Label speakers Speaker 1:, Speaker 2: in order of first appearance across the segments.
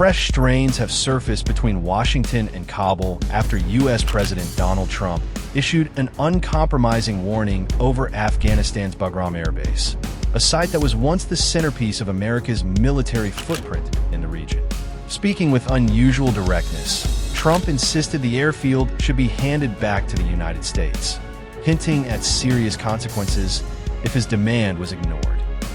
Speaker 1: Fresh strains have surfaced between Washington and Kabul after U.S. President Donald Trump issued an uncompromising warning over Afghanistan's Bagram Airbase, a site that was once the centerpiece of America's military footprint in the region. Speaking with unusual directness, Trump insisted the airfield should be handed back to the United States, hinting at serious consequences if his demand was ignored.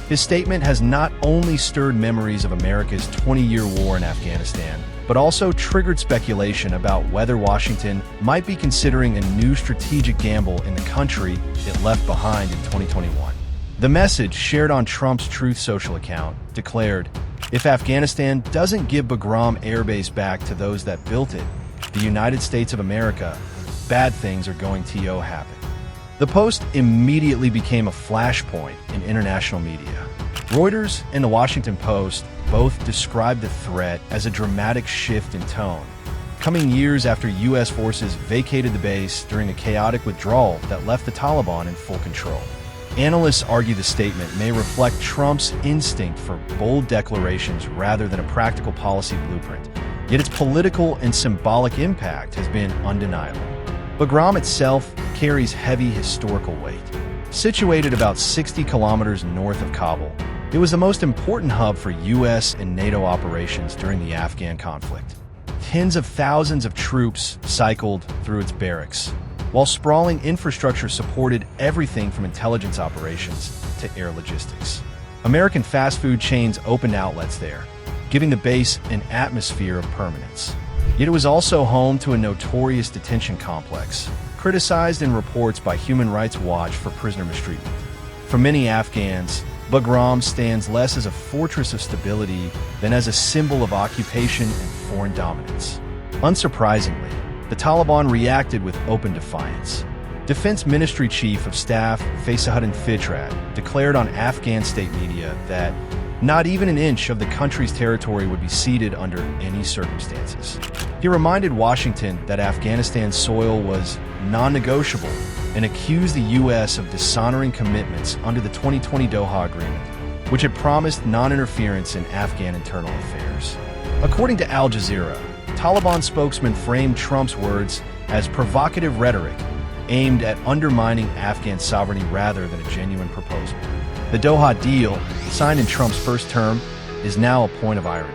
Speaker 1: His statement has not only stirred memories of America's 20-year war in Afghanistan, but also triggered speculation about whether Washington might be considering a new strategic gamble in the country it left behind in 2021. The message, shared on Trump's Truth Social account, declared, "If Afghanistan doesn't give Bagram Airbase back to those that built it, the United States of America, bad things are going to happen." The post immediately became a flashpoint in international media. Reuters and the Washington Post both described the threat as a dramatic shift in tone, coming years after U.S. forces vacated the base during a chaotic withdrawal that left the Taliban in full control. Analysts argue the statement may reflect Trump's instinct for bold declarations rather than a practical policy blueprint, yet its political and symbolic impact has been undeniable. Bagram itself carries heavy historical weight. Situated about 60 kilometers north of Kabul, it was the most important hub for U.S. and NATO operations during the Afghan conflict. Tens of thousands of troops cycled through its barracks, while sprawling infrastructure supported everything from intelligence operations to air logistics. American fast food chains opened outlets there, giving the base an atmosphere of permanence. Yet it was also home to a notorious detention complex, criticized in reports by Human Rights Watch for prisoner mistreatment. For many Afghans, Bagram stands less as a fortress of stability than as a symbol of occupation and foreign dominance. Unsurprisingly, the Taliban reacted with open defiance. Defense Ministry Chief of Staff Fasahuddin Fitrat declared on Afghan state media that not even an inch of the country's territory would be ceded under any circumstances. He reminded Washington that Afghanistan's soil was non-negotiable and accused the U.S. of dishonoring commitments under the 2020 Doha Agreement, which had promised non-interference in Afghan internal affairs. According to Al Jazeera, Taliban spokesman framed Trump's words as provocative rhetoric aimed at undermining Afghan sovereignty rather than a genuine proposal. The Doha deal, signed in Trump's first term, is now a point of irony.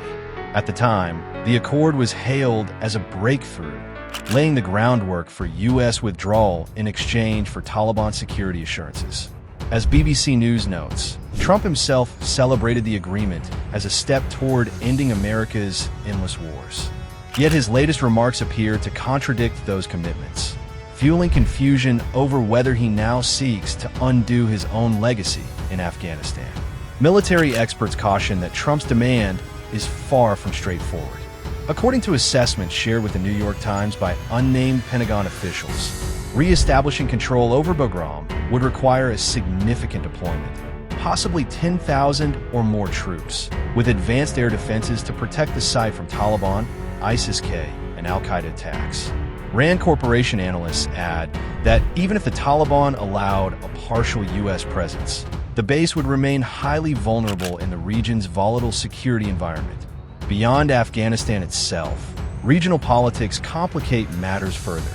Speaker 1: At the time, the accord was hailed as a breakthrough, laying the groundwork for U.S. withdrawal in exchange for Taliban security assurances. As BBC News notes, Trump himself celebrated the agreement as a step toward ending America's endless wars. Yet his latest remarks appear to contradict those commitments, fueling confusion over whether he now seeks to undo his own legacy in Afghanistan. Military experts caution that Trump's demand is far from straightforward. According to assessments shared with the New York Times by unnamed Pentagon officials, re-establishing control over Bagram would require a significant deployment, possibly 10,000 or more troops, with advanced air defenses to protect the site from Taliban, ISIS-K, and al-Qaeda attacks. RAND Corporation analysts add that even if the Taliban allowed a partial U.S. presence, the base would remain highly vulnerable in the region's volatile security environment. Beyond Afghanistan itself, regional politics complicate matters further.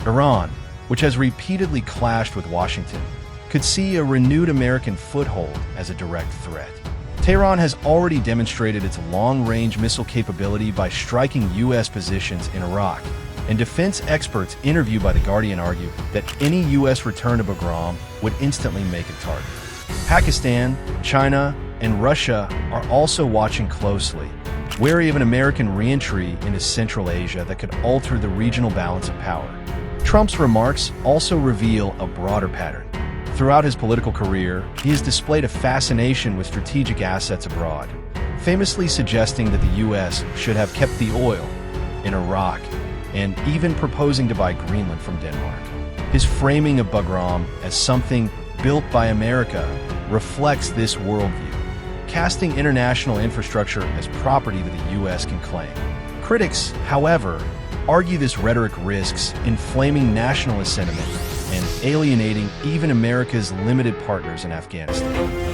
Speaker 1: Iran, which has repeatedly clashed with Washington, could see a renewed American foothold as a direct threat. Tehran has already demonstrated its long-range missile capability by striking U.S. positions in Iraq, and defense experts interviewed by The Guardian argue that any U.S. return to Bagram would instantly make it target. Pakistan, China, and Russia are also watching closely, wary of an American re-entry into Central Asia that could alter the regional balance of power. Trump's remarks also reveal a broader pattern. Throughout his political career, he has displayed a fascination with strategic assets abroad, famously suggesting that the U.S. should have kept the oil in Iraq and even proposing to buy Greenland from Denmark. His framing of Bagram as something built by America reflects this worldview, casting international infrastructure as property that the U.S. can claim. Critics, however, argue this rhetoric risks inflaming nationalist sentiment and alienating even America's limited partners in Afghanistan.